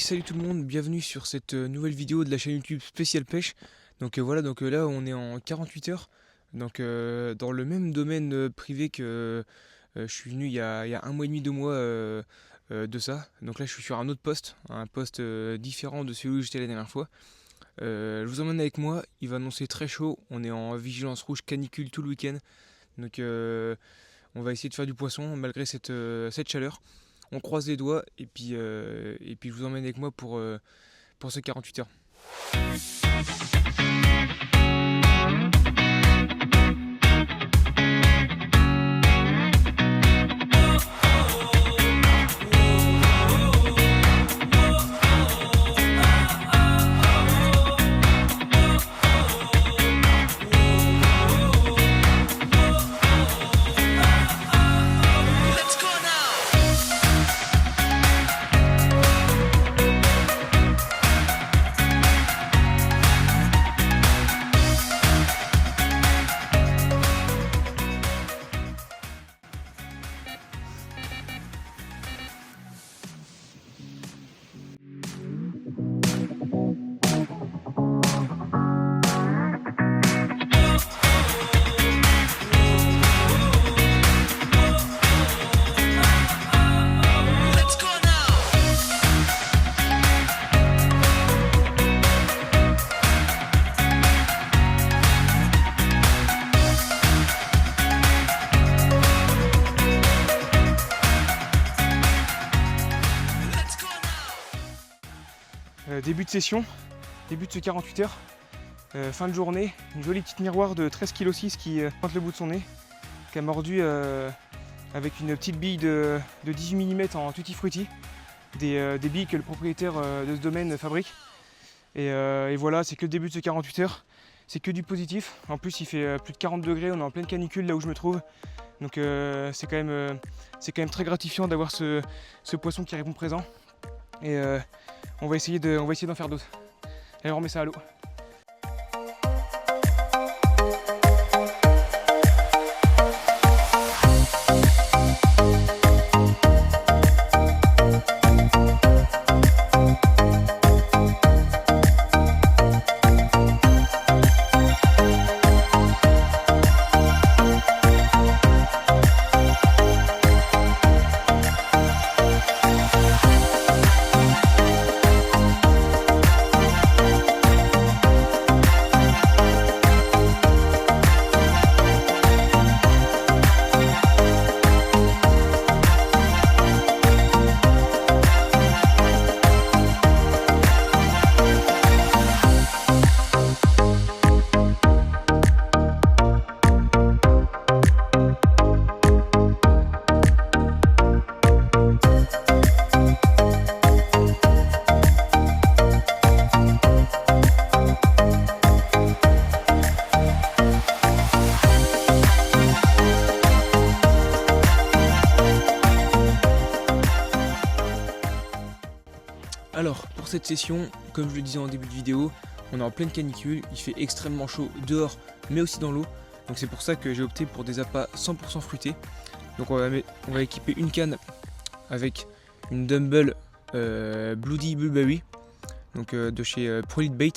Salut tout le monde, bienvenue sur cette nouvelle vidéo de la chaîne YouTube Spécial Pêche. Voilà, là on est en 48 heures, dans le même domaine privé que je suis venu il y a un mois et demi, 2 mois de ça. Donc là je suis sur un autre poste, un poste différent de celui où j'étais la dernière fois. Je vous emmène avec moi, il va annoncer très chaud, on est en vigilance rouge canicule tout le week-end. On va essayer de faire du poisson malgré cette chaleur. On croise les doigts et puis je vous emmène avec moi pour ces 48 heures. Début de session, début de ce 48 heures, fin de journée, une jolie petite miroir de 13,6 kg qui pointe le bout de son nez, qui a mordu avec une petite bille de 18 mm en tutti frutti, des billes que le propriétaire de ce domaine fabrique. Et voilà, c'est que le début de ce 48 heures, c'est que du positif. En plus il fait plus de 40 degrés, on est en pleine canicule là où je me trouve. Donc c'est quand même très gratifiant d'avoir ce poisson qui répond présent. Et on va essayer d'en faire d'autres. Allez, on remet ça à l'eau. Alors pour cette session, comme je le disais en début de vidéo, on est en pleine canicule, il fait extrêmement chaud dehors mais aussi dans l'eau. Donc c'est pour ça que j'ai opté pour des appâts 100% fruités. Donc on va équiper une canne avec une Dumble Bloody Bulberry, donc de chez Prolite Bait,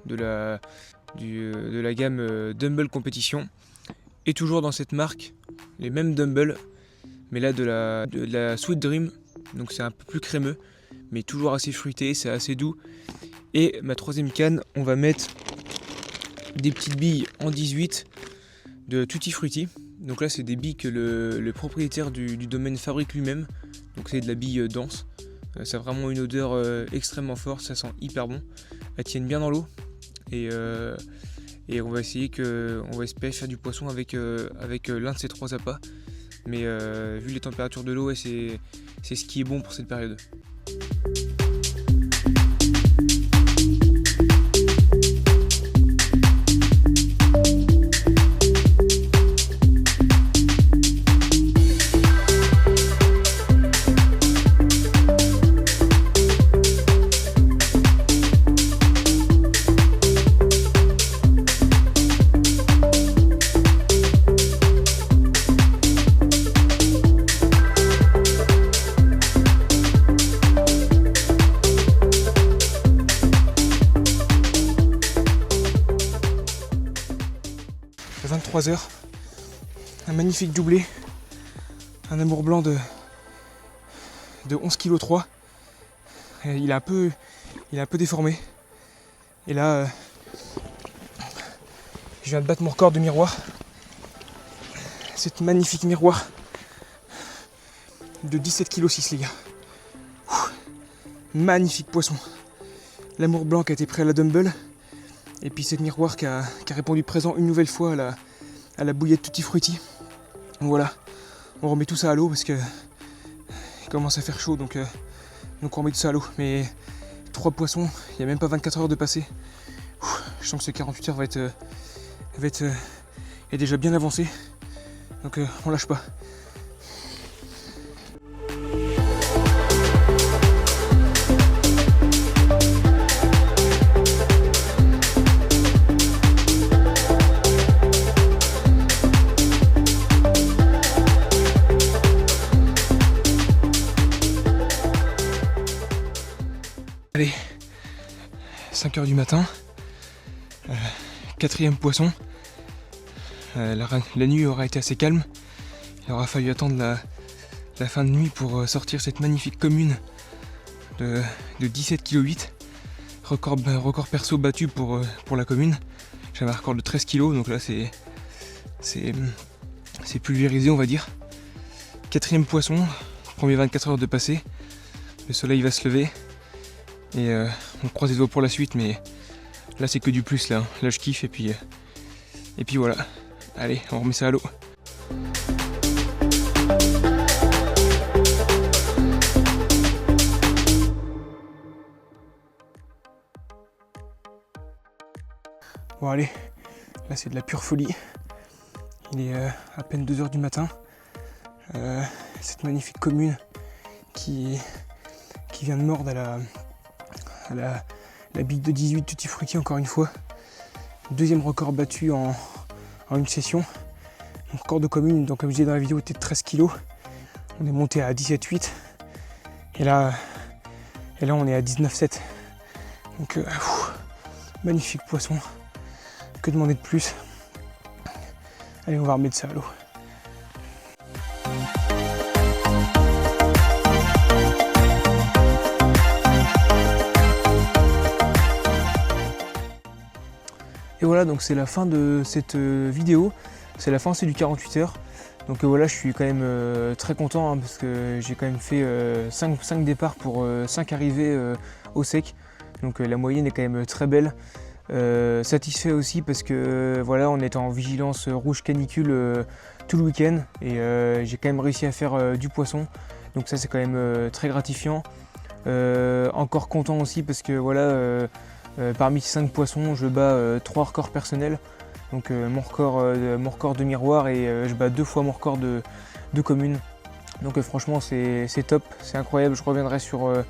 de la gamme Dumble Competition. Et toujours dans cette marque, les mêmes Dumble, mais là de la Sweet Dream, donc c'est un peu plus crémeux, mais toujours assez fruité, c'est assez doux. Et ma troisième canne, on va mettre des petites billes en 18 de Tutti Frutti. Donc là c'est des billes que le propriétaire du domaine fabrique lui-même, donc c'est de la bille dense. Ça a vraiment une odeur extrêmement forte, ça sent hyper bon. Elles tiennent bien dans l'eau et on va espérer faire du poisson avec l'un de ces trois appâts. Mais vu les températures de l'eau, c'est ce qui est bon pour cette période. 3 heures. Un magnifique doublé. Un amour blanc de 11,3 kg. Il est un peu déformé. Et là, je viens de battre mon record de miroir. Cette magnifique miroir de 17,6 kg, les gars. Magnifique poisson. L'amour blanc qui a été pris à la dumbbell. Et puis cette miroir qui a répondu présent une nouvelle fois à la bouillette tutti frutti. Donc voilà, on remet tout ça à l'eau parce que il commence à faire chaud, donc on remet tout ça à l'eau. Mais 3 poissons, il n'y a même pas 24 heures de passé. Je sens que ce 48 heures est déjà bien avancé. Donc on lâche pas. Allez, 5 heures du matin, 4e poisson. La nuit aura été assez calme. Il aura fallu attendre la fin de nuit pour sortir cette magnifique commune de 17,8 kg. Record perso battu pour la commune. J'avais un record de 13 kg, donc là c'est pulvérisé, on va dire. 4e poisson, premier 24 heures de passé. Le soleil va se lever. Et on croise les doigts pour la suite, mais là c'est que du plus là. Là je kiffe et puis voilà. Allez, on remet ça à l'eau. Bon allez, là c'est de la pure folie. Il est à peine 2 heures du matin. Cette magnifique commune qui vient de mordre à la bite de 18 tutti frutti encore une fois. 2e record battu en une session. Mon record de commune, donc comme je disais dans la vidéo, était de 13 kg. On est monté à 17,8 et là on est à 19,7. Donc magnifique poisson. Que demander de plus? Allez, on va remettre ça à l'eau. Et voilà, donc c'est la fin de cette vidéo, c'est la fin aussi du 48 heures. Donc voilà, je suis quand même très content hein, parce que j'ai quand même fait 5 départs pour 5 arrivées au sec. Donc la moyenne est quand même très belle. Satisfait aussi parce que voilà, on est en vigilance rouge canicule tout le week-end et j'ai quand même réussi à faire du poisson. Donc ça c'est quand même très gratifiant. Encore content aussi parce que voilà, parmi ces 5 poissons, je bats 3 records personnels. Donc mon record de miroir et je bats 2 fois mon record de commune. Donc franchement c'est top, c'est incroyable. Je reviendrai sur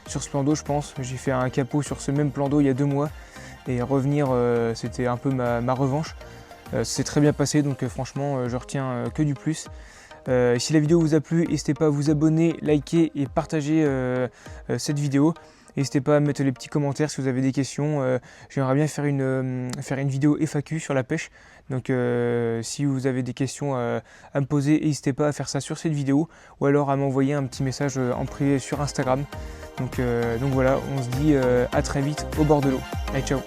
ce plan d'eau je pense. J'ai fait un capot sur ce même plan d'eau il y a 2 mois. Et revenir c'était un peu ma revanche. C'est très bien passé donc franchement je retiens que du plus. Si la vidéo vous a plu, n'hésitez pas à vous abonner, liker et partager cette vidéo. N'hésitez pas à mettre les petits commentaires si vous avez des questions. J'aimerais bien faire une vidéo FAQ sur la pêche. Donc si vous avez des questions à me poser, n'hésitez pas à faire ça sur cette vidéo. Ou alors à m'envoyer un petit message en privé sur Instagram. Donc voilà, on se dit à très vite au bord de l'eau. Allez, ciao!